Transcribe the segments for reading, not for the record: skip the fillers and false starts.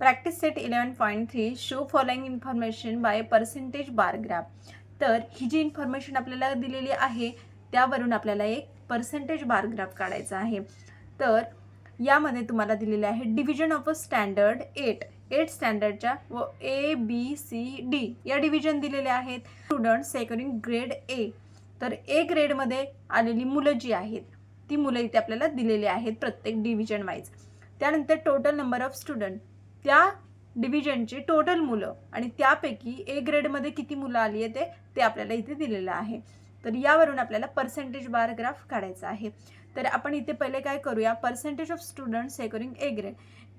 Practice set 11.3 show following information bye percentage bar graph. तर ही जी information आपल्याला दिलेली आहे त्यावरून आपल्याला एक पर्सेंटेज बार ग्राफ काढायचा आहे. तर यामध्ये तुम्हाला दिलेले आहे डिव्हिजन ऑफ अ स्टँडर्ड 8 स्टँडर्डच्या व ABCD या डिव्हिजन दिलेले आहेत. Student सेक्युरिंग grade A. तर A ग्रेडमध्ये आलेली मुलं जी आहेत ती मुलं इथे आपल्याला दिलेली आहेत प्रत्येक डिव्हिजन वाईज. त्यानंतर टोटल नंबर ऑफ स्टुडंट, त्या डिव्हिजनची टोटल मुलं आणि त्यापैकी ए ग्रेडमध्ये किती मुलं आली आहे ते आपल्याला इथे दिलेलं आहे. तर यावरून आपल्याला पर्सेंटेज बार ग्राफ काढायचा आहे. तर आपण इथे पहिले काय करूया, percentage of student securing A grade.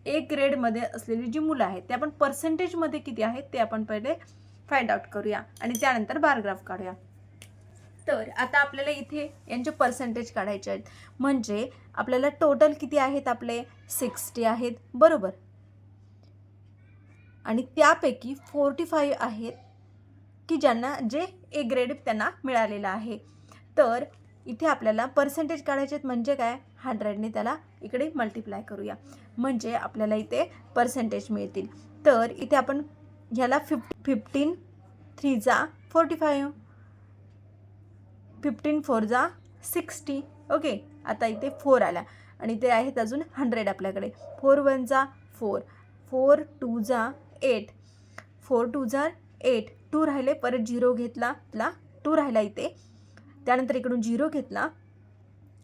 ए ग्रेडमध्ये असलेली जी मुलं आहेत ते आपण पर्सेंटेजमध्ये किती आहेत ते आपण पहिले फाइंड आउट करूया आणि त्यानंतर बार ग्राफ काढूया. तर आता आपल्याला इथे यांचे पर्सेंटेज काढायचे आहेत. म्हणजे आपल्याला टोटल किती आहेत, आपले 60 आहेत बरोबर, आणि त्यापैकी 45 आहेत की ज्यांना जे ए ग्रेड त्यांना मिळालेला आहे. तर इथे आपल्याला पर्सेंटेज काढायचे आहेत. म्हणजे काय, 100ने त्याला इकडे मल्टिप्लाय करूया म्हणजे आपल्याला इथे पर्सेंटेज मिळतील. तर इथे आपण ह्याला 15 3 जा 45, 15 4 जा 60. ओके, आता इथे 4 आला आणि ते आहेत अजून 100 आपल्याकडे. 4 1 जा 4, 4 2 जा 8, 4 2 जा 8, 2 राहिले, परत 0 घेतला, 2 राहिला इथे, त्यानंतर इकडून 0 घेतला,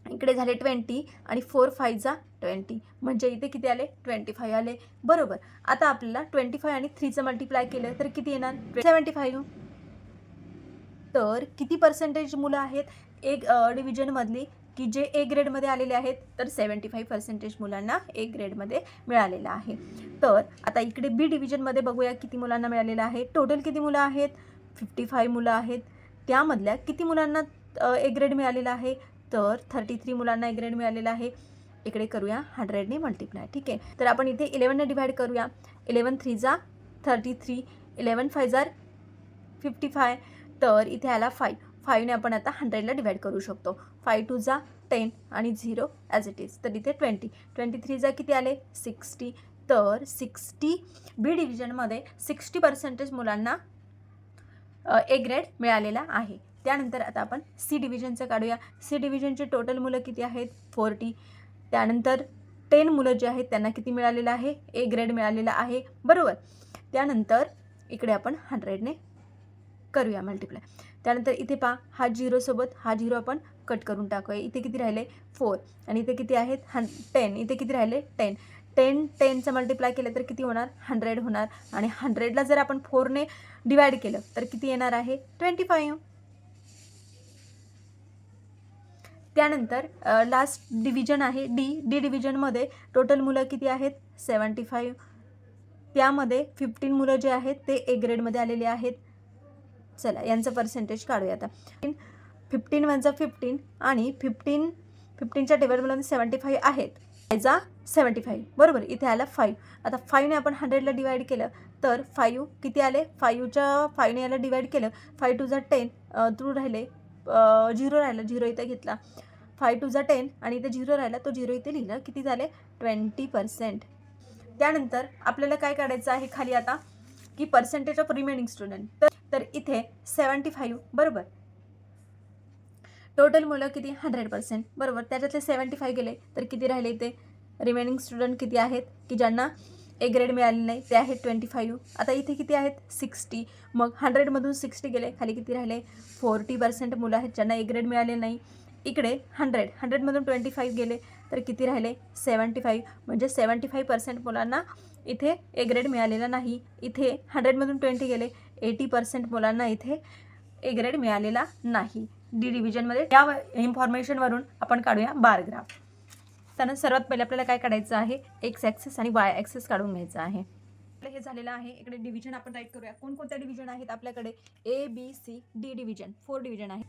इकडे झाले 20 आणि 4 5 जा 20 म्हणजे इथे किती आले, 25 आले बरोबर. आता आपल्याला 25 आणि 3चं मल्टिप्लाय केलं तर किती येणार, 75. तर किती पर्सेंटेज मुलं आहेत एक डिव्हिजनमधली की जे ए ग्रेडमध्ये आलेले आहेत, तर 75% मुलांना ए ग्रेडमध्ये मिळालेलं आहे. तर आता इकडे बी डिव्हिजनमध्ये बघूया किती मुलांना मिळालेलं आहे. टोटल किती मुलं आहेत, 55 मुलं आहेत. त्यामधल्या किती मुलांना ए ग्रेड मिळालेला आहे, तर 33 मुलांना ए ग्रेड मिळालेला आहे. इकडे करूया 100ने मल्टिप्लाय. ठीक आहे, तर आपण इथे 11ने डिवाइड करूया. 11 3 जा 33, 11 5 जा 55, तर इथे आला 5ने आपण आता 100ला डिवाइड करू शकतो. 5 2 जा 10 आणि 0 ॲज इट इज. तर इथे 20, 23 जा किती आले, 60. तर 60 बी डिव्हिजनमध्ये 60% मुलांना ए ग्रेड मिळालेला आहे. त्यानंतर आता आपण सी डिव्हिजनचं काढूया. सी डिव्हिजनचे टोटल मुलं किती आहेत, 40. त्यानंतर 10 मुलं जे आहेत त्यांना किती मिळालेलं आहे, ए ग्रेड मिळालेला आहे बरोबर. त्यानंतर इकडे आपण 100ने करूया मल्टिप्लाय. त्यानंतर इथे पहा, हा 0 सोबत हा 0 आपण कट करून टाकूया. इथे किती राहिले, 4 आणि इथे किती आहेत 10, इथे किती राहिले 10. 10चं मल्टिप्लाय केलं तर किती होणार, 100 होणार. आणि 100ला जर आपण 4ने डिवाइड केलं तर किती येणार आहे, 25. त्यानंतर लास्ट डिव्हिजन आहे डी डिव्हिजनमध्ये टोटल मुलं किती आहेत, 75. त्यामध्ये 15 मुलं जे आहेत ते ए ग्रेडमध्ये आलेले आहेत. चला यांचं पर्सेंटेज काढूया आता. 15 1 जा 15 आणि 15च्या टेबलमध्ये 75 आहेत, 5 जा 75 बरोबर. इथे आला 5. आता 5ने आपण 100ला डिवाइड केलं तर 5 किती आले, 5ने याला डिवाइड केलं, 5 2 जा 10, 2 राहिले, 0 राहिला, 0 इथे घेतला, 5 2 जा 10 आणि इथे 0 राहिला, तो 0 इथे लिहिला, किती झाले 20%. त्यानंतर आपल्याला काय काढायचं आहे खाली आता, की पर्सेंटेज ऑफ रिमेनिंग स्टुडंट. तर इथे 75 बरोबर, टोटल मुलं किती 100% बरोबर, त्याच्यातले 75 गेले तर किती राहिले, इथे रिमेनिंग स्टुडंट किती आहेत की ज्यांना ए ग्रेड मिळाले नाही, ते आहेत 25. आता इथे किती आहेत 60, मग 100मधून 60 गेले, खाली किती राहिले 40% मुलं आहेत ज्यांना ए ग्रेड मिळाले नाही. इकडे 100मधून 25 गेले तर किती राहिले 75, म्हणजे 75% मुलांना इथे ए ग्रेड मिळालेला नाही. इथे 100मधून 20 गेले, 80% मुलांना इथे ए ग्रेड मिळालेला नाही. डी डिव्हिजनमध्ये या इन्फॉर्मेशनवरून आपण काढूया बार ग्राफ. त्यानंतर सर्वात पहिले आपल्याला काय काढायचं आहे, एक्स ॲक्सिस आणि वाय ॲक्सिस काढून घ्यायचं आहे. हे झालेलं आहे. इकडे डिव्हिजन आपण राईट करूया. कोणकोणत्या डिव्हिजन आहेत आपल्याकडे, A B C D division, 4 division आहे.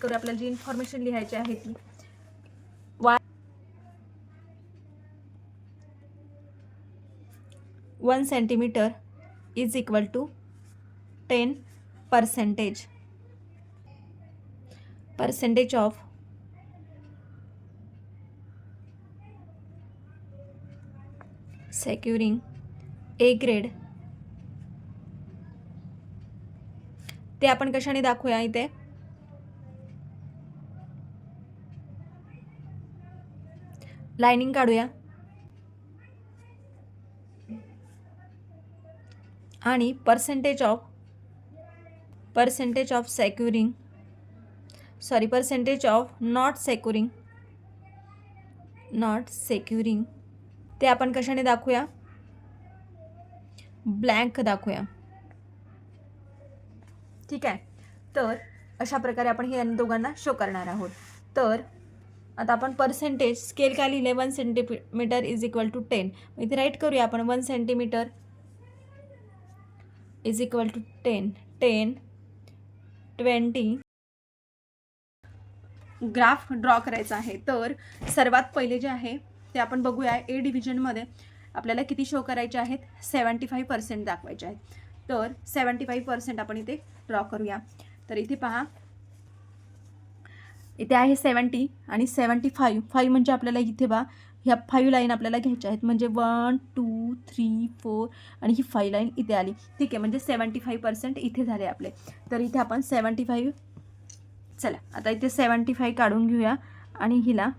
करूया, आपल्याला जी इन्फॉर्मेशन लिहायची आहे ती Y 1 centimetre is equal to 10% of securing A grade ते आपण कशाने दाखवूया, इथे लाइनिंग काढूया आणि percentage of securing percentage of not securing ते आपण कशाने दाखवूया, ब्लँक दाखवूया. ठीक आहे. तर अशा प्रकारे आपण हे दोघांना शो करणार आहोत. तर आता आपण पर्सेंटेज स्केल काय लिहिले, 1 सेंटीमीटर इज इक्वल टू 10. इथे राईट करूया आपण 1 centimetre is equal to 10, 20. Graph draw करायचा आहे. तर सर्वात पहिले जे आहे ते आपण बघूया, ए डिव्हिजनमध्ये आपल्याला किती शो करायचे आहेत, 75% दाखवायचे आहेत. तर 75% आपण इथे ड्रॉ करूया. तर इथे पहा, इथे आहे 70 आणि 75 म्हणजे आपल्याला इथे बा ह्या 5 लाईन आपल्याला घ्यायच्या आहेत. म्हणजे 1 2 3 4 आणि ही 5 लाईन इथे आली. ठीक आहे, म्हणजे 75% इथे झाले आपले. तर इथे आपण 75, चला आता इथे 75 काढून घेऊया आणि हिला.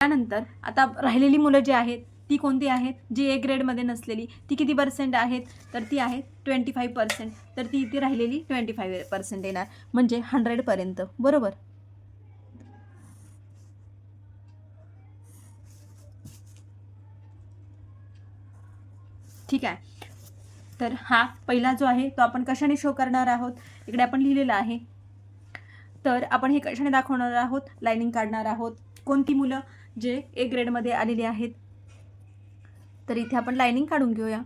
त्यानंतर आता राहिलेली मुलं जी आहेत ती कोणती आहेत, जी ए ग्रेडमध्ये नसलेली, ती किती पर्सेंट आहेत, तर ती आहे 25%. तर ती इथे राहिलेली 25% येणार, म्हणजे 100पर्यंत. बरोबर. ठीक आहे. तर हा पहिला जो आहे तो आपण कशाने शो करणार आहोत, इकडे आपण लिहिलेलं आहे. तर आपण हे कशाने दाखवणार आहोत, लाइनिंग काढणार आहोत. कोणती मुलं जे ए ग्रेडमध्ये आलेली आहेत, तर इथे आपण लाइनिंग काढून घेऊया.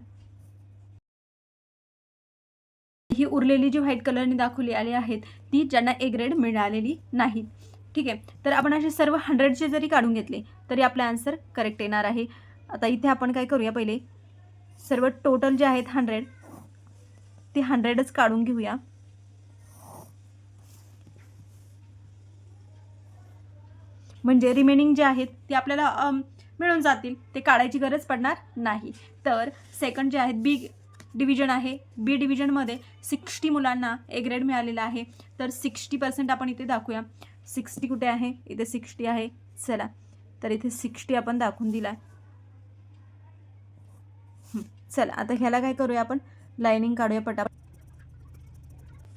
ही उरलेली जी व्हाईट कलरने दाखवली आली आहेत ती ज्यांना ए ग्रेड मिळालेली नाही. ठीक आहे. तर आपण असे सर्व 100चे जरी काढून घेतले तरी आपला आन्सर करेक्ट येणार आहे. आता इथे आपण काय करूया, पहिले सर्व टोटल जे आहेत 100 ते 100च काढून घेऊया. म्हणजे रिमेनिंग जे आहेत ते आपल्याला मिळून जातील, ते काढायची गरज पडणार नाही. तर सेकंड जे आहेत बी डिव्हिजन आहे. बी डिव्हिजनमध्ये 60 मुलांना ए ग्रेड मिळालेला आहे. तर 60% आपण इथे दाखवूया. 60 कुठे आहे, इथे 60 आहे. चला, तर इथे 60 आपण दाखवून दिला. चला आता ह्याला काय करूया, आपण लाइनिंग काढूया पटापट.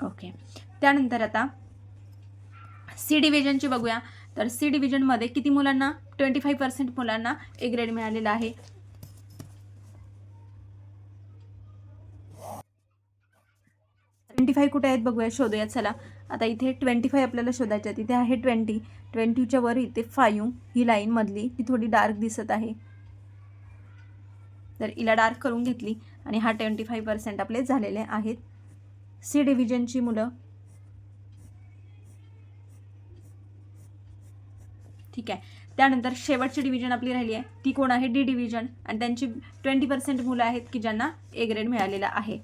ओके. त्यानंतर आता सी डिव्हिजनची बघूया. तर सी डिव्हिजनमध्ये किती मुलांना, 25% मुलांना ए ग्रेड मिळालेला आहे. कुठे आहेत बघूया, शोधूया. चला आता इथे 25 आपल्याला शोधायचे आहेत. इथे आहे 20च्या वर इथे 5, ही लाईन मधली ती थोडी डार्क दिसत आहे. तर हिला डार्क करून घेतली आणि हा 25% आपले झालेले आहेत. सी डिव्हिजनची मुलं. ठीक आहे. त्यानंतर शेवटची डिव्हिजन आपली राहिली आहे ती कोण आहे, डी डिव्हिजन, आणि त्यांची 20% मुलं आहेत की ज्यांना ए ग्रेड मिळालेला आहे.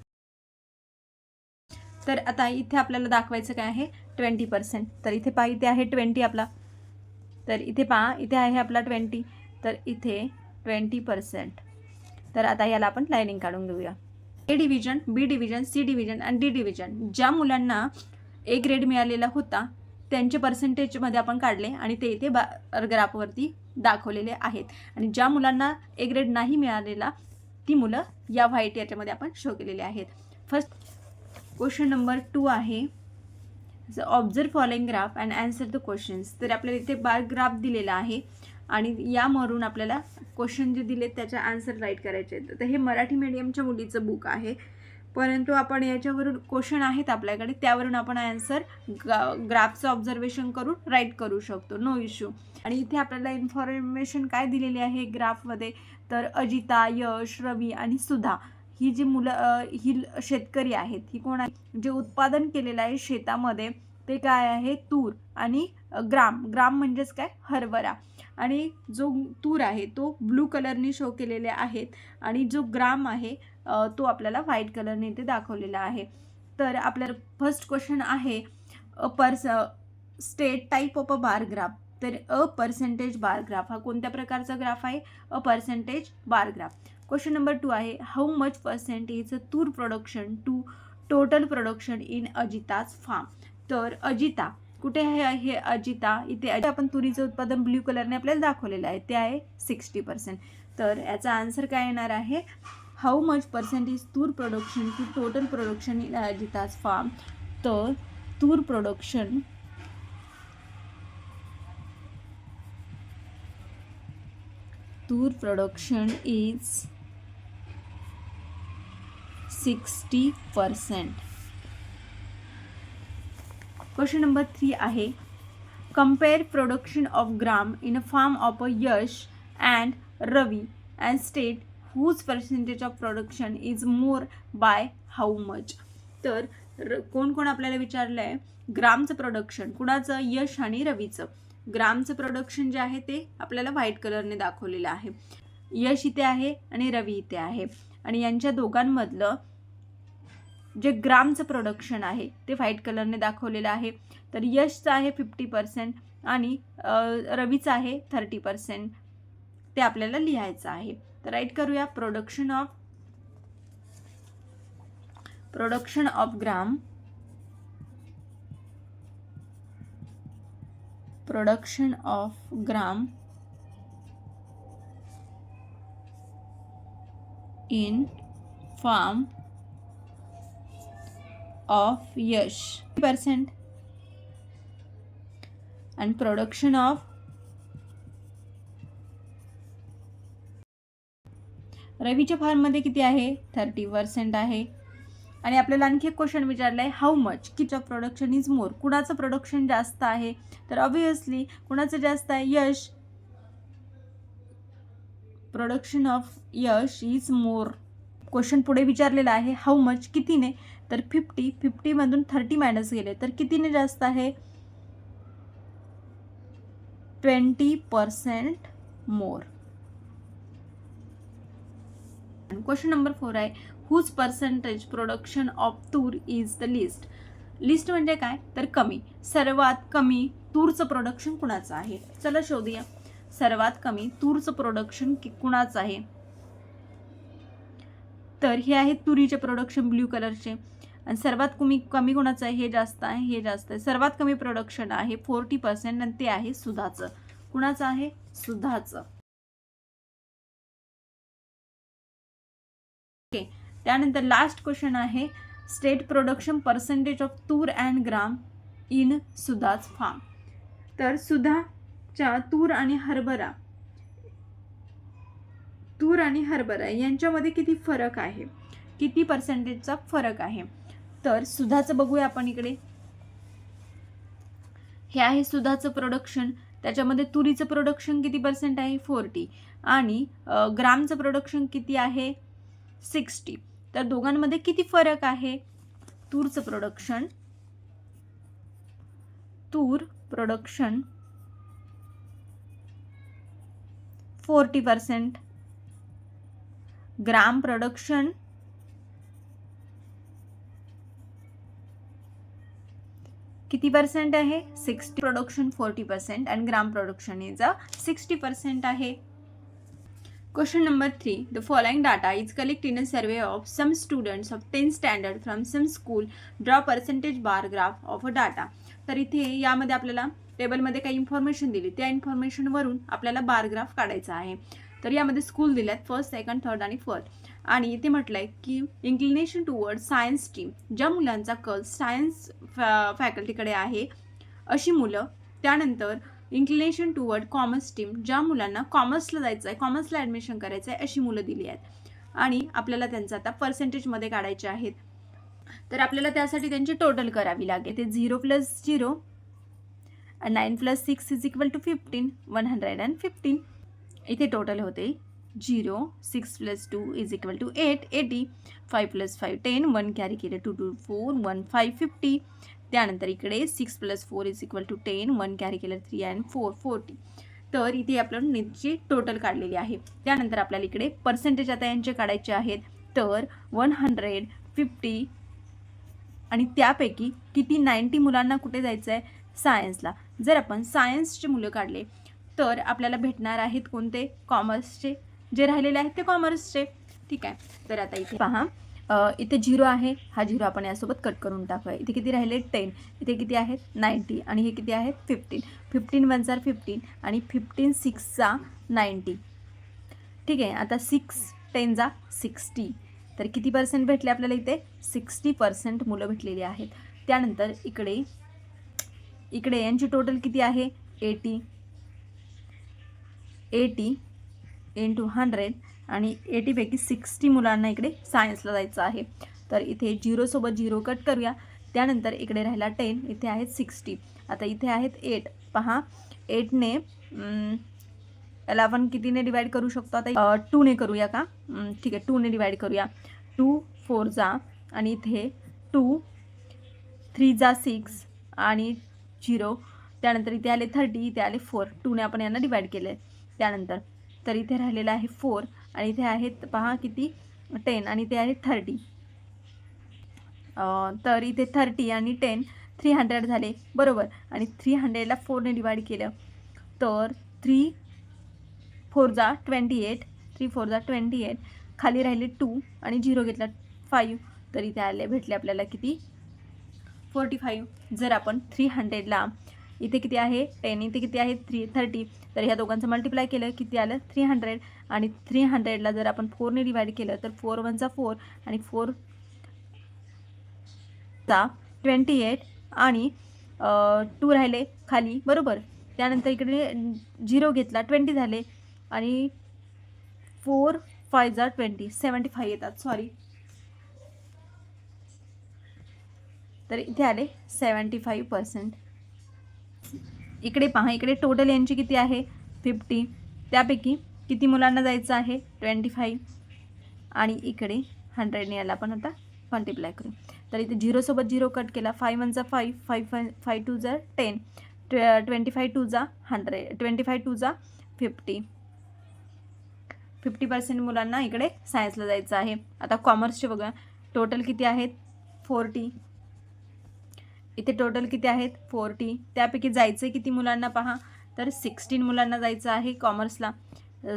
तर आता इथे आपल्याला दाखवायचं काय आहे, 20%. तर इथे पहा, इथे आहे 20 आपला. तर इथे पहा, इथे आहे आपला 20. तर इथे 20%. तर आता याला आपण लाइनिंग काढून घेऊया. ए डिव्हिजन, बी डिव्हिजन, सी डिव्हिजन आणि डी डिव्हिजन, ज्या मुलांना ए ग्रेड मिळालेला होता त्यांचे पर्सेंटेजमध्ये आपण काढले आणि ते इथे ग्राफवरती दाखवलेले आहेत. आणि ज्या मुलांना ए ग्रेड नाही मिळालेला ती मुलं या व्हाईट याच्यामध्ये आपण शो केलेले आहेत. फर्स्ट क्वेश्चन नंबर 2 आहे, observe following graph and answer the questions. तर आपल्याला इथे बार ग्राफ दिलेला आहे आणि यावरून आपल्याला क्वेश्चन जे दिले त्याचा आन्सर राईट करायचे आहेत. तर हे मराठी मीडियमच्या मुलीचं बुक आहे, परंतु आपण याच्यावरून क्वेश्चन आहेत आपल्याकडे, त्यावरून आपण आन्सर ग्राफचं ऑब्झर्वेशन करून राईट करू शकतो, नो इश्यू. आणि इथे आपल्याला इन्फॉर्मेशन काय दिलेली आहे ग्राफमध्ये, तर अजिता, यश, रवी आणि सुधा ही जी मुलं ही शेतकरी आहेत. ही कोण आहे, जे उत्पादन केलेलं आहे शेतामध्ये ते काय आहे, तूर. आणि ग्राम म्हणजेच काय, हरभरा. आणि जो तूर आहे तो ब्लू कलरने शो केलेले आहेत आणि जो ग्राम आहे तो आपल्याला व्हाईट कलरने इथे दाखवलेला आहे. तर आपल्याला फर्स्ट क्वेश्चन आहे, state type of a bar graph. तर अ पर्सेंटेज बार ग्राफ हा कोणत्या प्रकारचा ग्राफ आहे? A percentage bar graph. Question number 2 आहे, how much percentage tur production to total production in Ajita's farm. तर अजिता कुठे आहे? हे अजिता इथे आपण तुरीचं उत्पादन ब्ल्यू कलरने आपल्याला दाखवलेलं आहे, ते आहे 60%. तर याचा आन्सर काय येणार आहे? How much percentage tur production to total production in Ajita's farm. तर tur production is 60%. Question number 3 आहे, compare production of gram in a farm of a Yash and Ravi and state whose percentage of production is more by how much. तर कोण कोण आपल्याला विचारलं आहे? ग्रामचं production कुणाचं? यश आणि रवीचं. ग्रामचं प्रोडक्शन जे आहे ते आपल्याला व्हाईट कलरने दाखवलेलं आहे. यश इथे आहे आणि रवी इथे आहे, आणि यांच्या दोघांमधलं जे ग्रामचं प्रोडक्शन आहे ते व्हाईट कलरने दाखवलेलं आहे. तर यशचं आहे 50% आणि रवीचं आहे 30%. ते आपल्याला लिहायचं आहे. तर राईट करूया, production of gram in farm of Yash 30% and production of रवीच्या फार्ममध्ये किती आहे? 30% आहे. आणि आपल्याला आणखी एक क्वेश्चन विचारला आहे, हाऊ मच किती प्रोडक्शन इज मोर. कुणाचं प्रोडक्शन जास्त आहे? तर ऑब्व्हियसली कुणाचं जास्त आहे? Yash. Production of Yash is more. Question पुढे विचारलेला आहे, हाऊ मच कितीने? तर 50 मधून 30 मायनस गेले तर कितीने जास्त आहे? 20% मोर. क्वेश्चन नंबर 4 आहे, हुज पर्सेंटेज प्रोडक्शन ऑफ तूर इज द लिस्ट. लिस्ट म्हणजे काय? तर कमी. सर्वात कमी तूरचं प्रोडक्शन कुणाचं आहे? चला शोधूया. सर्वात कमी तूरचं प्रोडक्शन कुणाचं आहे? तर हे आहे तुरीचे प्रोडक्शन ब्ल्यू कलरचे, आणि सर्वात कमी कोणाचं आहे? हे जास्त आहे, हे जास्त आहे. सर्वात कमी प्रोडक्शन आहे 40% आणि ते आहे सुधाचं. कुणाचं आहे? सुधाचं. ओके. त्यानंतर लास्ट क्वेश्चन आहे, state production percentage of toor and gram in Sudha's farm. तर सुधाच्या तूर आणि हरभरा यांच्यामध्ये किती फरक आहे? किती पर्सेंटेजचा फरक आहे? तर सुधाचं बघूया आपण इकडे. हे आहे सुधाचं प्रोडक्शन. त्याच्यामध्ये तुरीचं प्रोडक्शन किती पर्सेंट आहे? 40. आणि ग्रामचं प्रोडक्शन किती आहे? 60. तर दोघांमध्ये किती फरक आहे? तूर प्रोडक्शन 40%, ग्राम प्रोडक्शन किती पर्सेंट आहे? 60. Production 40% and gram production is 60% आहे. Question number 3. The following data is collected in a survey of some students of 10th standard from some school. Draw percentage bar graph of a data. तर इथे यामध्ये आपल्याला टेबलमध्ये काही information दिली, त्या इन्फॉर्मेशनवरून आपल्याला बार ग्राफ काढायचा आहे. तर यामध्ये स्कूल दिल्यात, फर्स्ट, सेकंड, थर्ड आणि फोर्थ. आणि इथे म्हटलंय की इन्क्लिनेशन टुवर्ड सायन्स स्ट्रीम, ज्या मुलांचा कल सायन्स फॅकल्टीकडे आहे अशी मुलं. त्यानंतर इन्क्लिनेशन टुवर्ड कॉमर्स स्ट्रीम, ज्या मुलांना कॉमर्सला जायचं आहे, कॉमर्सला ॲडमिशन करायचं आहे अशी मुलं दिली आहेत. आणि आपल्याला त्यांचं आता पर्सेंटेजमध्ये काढायचे आहेत. तर आपल्याला त्यासाठी त्यांची टोटल करावी लागेल. ते 0 + 0 and 9 + 6 is equal to 15, 115. इथे टोटल होते 0, 6 + 2 is equal to 8, 80, 5 + 5 10, 1 कॅरी केलं 2 2 4, 1 5 50. त्यानंतर इकडे 6 + 4 is equal to 10, 1 कॅरी केलं 3 and 4 40. तर इथे आपण नीटची टोटल काढलेली आहे. त्यानंतर आपल्याला इकडे पर्सेंटेज आता यांचे काढायचे आहेत. तर 150 आणि त्यापैकी किती 90 मुलांना कुठे जायचं आहे? सायन्सला. जर आपण सायन्सचे मुलं काढले तर आपल्याला भेटणार आहेत कोणते? कॉमर्सचे. जे राहिलेले आहेत ते कॉमर्सचे. ठीक आहे. तर आता इथे पहा, इथे 0 आहे, हा 0 आपण यासोबत कट करून टाकूया. इथे किती राहिले? 10. इथे किती आहेत? 90. आणि हे किती आहेत? 15. 15 1 जार 15 आणि 15 6 जा 90. ठीक आहे. आता 6 10 जा 60. तर किती पर्सेंट भेटले आपल्याला इथे? 60% मुलं भेटलेली आहेत. त्यानंतर इकडे यांची टोटल किती आहे? 80 इंटू 100 आणि 80 पैकी 60 मुलांना इकडे सायन्सला जायचं आहे. तर इथे 0 सोबत 0 कट करूया. त्यानंतर इकडे राहिला 10, इथे आहेत 60. आता इथे आहेत 8. पहा 8ने याला आपण कितीने डिवाइड करू शकतो? आता 2ने करूया का? ठीक आहे, 2ने डिवाइड करूया. 2 4 जा आणि इथे 2 3 जा 6 आणि 0. त्यानंतर इथे आले 30, इथे आले 4. 2ने आपण यांना डिवाइड केले. त्यानंतर तर इथे राहिलेला आहे 4 आणि इथे आहेत पहा किती? 10 आणि इथे आहे 30. तर इथे 30 आणि 10 300 झाले बरोबर. आणि 300ला 4ने डिवाइड केलं तर 3 4 जा 28. 3 4 जा 28. खाली राहिले 2 आणि 0 घेतला 5. तर इथे आले भेटले आपल्याला किती? 45. जर आपण 300ला इथे किती आहे? 10, इथे किती आहे? 30. तर ह्या दोघांचं मल्टिप्लाय केलं किती आलं? 300. आणि 300ला जर आपण 4ने डिवाइड केलं तर 4 1 जा 4 आणि 4 जा 28 आणि 2 राहिले खाली बरोबर. त्यानंतर इकडे 0 घेतला 20 झाले आणि 4 5 जा 20 75 येतात. सॉरी, तर इथे आले 75%. इकडे पहा, इकडे टोटल यांची किती आहे? 50. त्यापैकी किती मुलांना जायचं आहे? 25. आणि इकडे 100ने याला आपण आता मल्टिप्लाय करू. तर इथे 0 सोबत 0 कट केला. 5 1 जा 5 5 2 जा 10 25 2 जा 100 25 2 जा 50. 50% मुलांना इकडे सायन्सला जायचं आहे. आता कॉमर्सचे बघा, टोटल किती आहेत? 40. इथे टोटल किती आहेत? 40. त्यापैकी जायचं किती मुलांना पहा, तर 16 मुलांना जायचं आहे कॉमर्सला,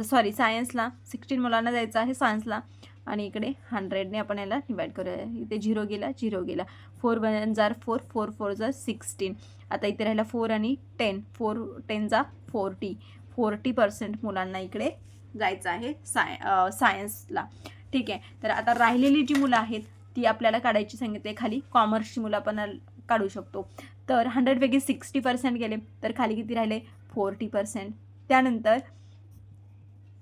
सॉरी सायन्सला. 16 मुलांना जायचं आहे सायन्सला. आणि इकडे 100ने आपण याला डिवाइड करूया. इथे 0 गेला 0 गेला. 4 1 जार 4 4 4 जा 16. आता इथे राहिला 4 आणि 10. 4 10 जा 40. 40% मुलांना इकडे जायचं आहे सायन्सला. ठीक आहे. तर आता राहिलेली जी मुलं आहेत ती आपल्याला काढायची सांगितले. खाली कॉमर्सची मुलं आपण काढू शकतो. तर 100 पैकी 60% गेले तर खाली किती राहिले? 40%. त्यानंतर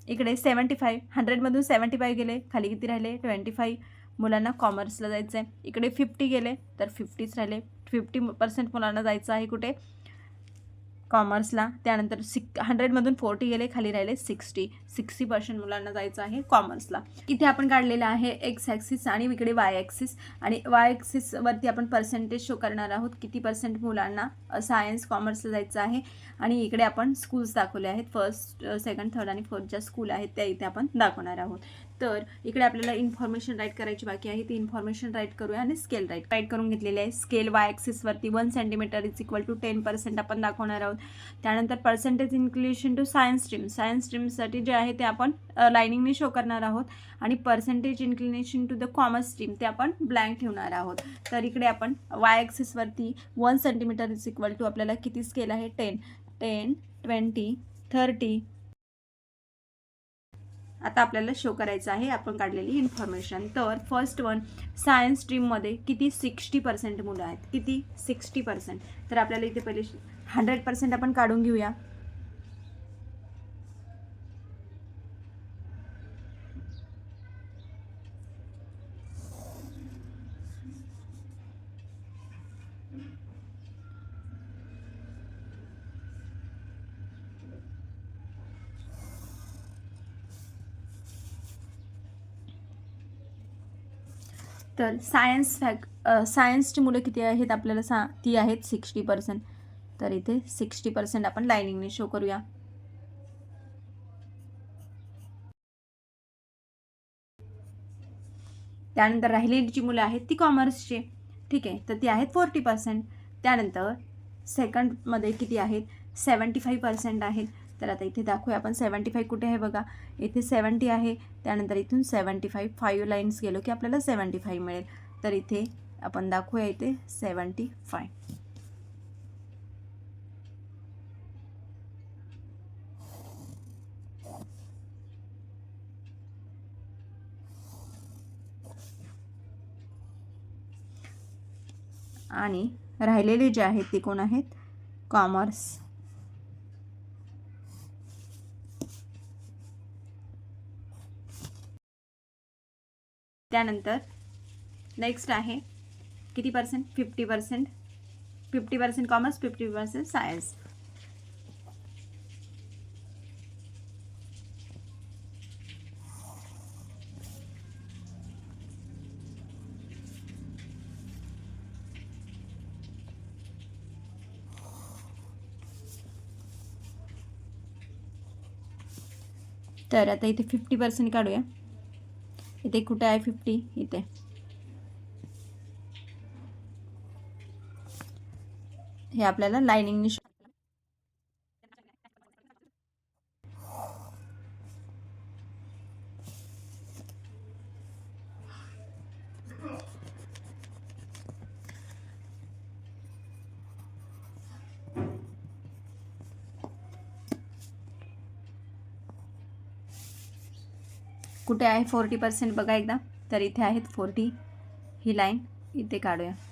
इकडे 75, 100मधून 75 गेले, खाली किती राहिले? 25 मुलांना कॉमर्सला जायचं आहे. इकडे 50 गेले तर 50च राहिले. 50% मुलांना जायचं आहे कुठे? कॉमर्सला. त्यानंतर 100मधून 40 गेले, खाली राहिले 60% मुलांना जायचं आहे कॉमर्सला. इथे आपण काढलेलं आहे एक्स ॲक्सिस आणि इकडे वाय ॲक्सिस. आणि वाय ॲक्सिसवरती आपण पर्सेंटेज शो करणार आहोत, किती पर्सेंट मुलांना सायन्स कॉमर्सला जायचं आहे. आणि इकडे आपण स्कूल्स दाखवले आहेत, फर्स्ट सेकंड थर्ड आणि फोर्थ ज्या स्कूल आहेत त्या इथे आपण दाखवणार आहोत. तर इकडे आपल्याला इन्फॉर्मेशन राईट करायची बाकी आहे, ती इन्फॉर्मेशन राईट करूया आणि स्केल राईट करून घेतलेली आहे. स्केल वाय ॲक्सिसवरती 1 सेंटीमीटर इज इक्वल टू 10% आपण दाखवणार आहोत. त्यानंतर पर्सेंटेज इन्क्लिनेशन टू सायन्स स्ट्रीमसाठी जे आहे ते आपण लाईनिंगने शो करणार आहोत. आणि percentage inclination to the commerce stream ते आपण ब्लँक ठेवणार आहोत. तर इकडे आपण वाय ॲक्सिसवरती 1 सेंटीमीटर इज इक्वल टू आपल्याला किती स्केल आहे? 10 20 30. आता आपल्याला शो करायचं आहे आपण काढलेली इन्फॉर्मेशन. तर फर्स्ट वन, सायन्स स्ट्रीममध्ये किती? 60% मुलं आहेत. किती? 60%. तर आपल्याला इथे पहिले 100% आपण काढून घेऊया. तर सायन्सची मुलं किती आहेत आपल्याला ती आहेत 60%. तर इथे 60% आपण लाईनिंगने शो करूया. त्यानंतर राहिलेली जी मुलं आहेत ती कॉमर्सची. ठीक आहे, तर ती आहेत 40%. त्यानंतर सेकंडमध्ये किती आहेत, 75% आहेत. तर आता इथे दाखवूया आपण 75 कुठे आहे बघा, इथे 70 आहे, त्यानंतर इथून 75 5 लाईन्स गेलो की आपल्याला 75 मिळेल. तर इथे आपण दाखवूया इथे 75. आणि राहिलेले जे आहेत ते कोण आहेत, कॉमर्स. त्यानंतर नेक्स्ट आहे किती पर्सेंट, 50%. 50% commerce, 50% science. तर आता इथे 50% काढूया. इथे कुठे आहे 50, इथे. हे आपल्याला लाईनिंगने कुठे आहे 40% बघा एकदा. तर इथे आहेत 40, ही लाईन इथे काढूया.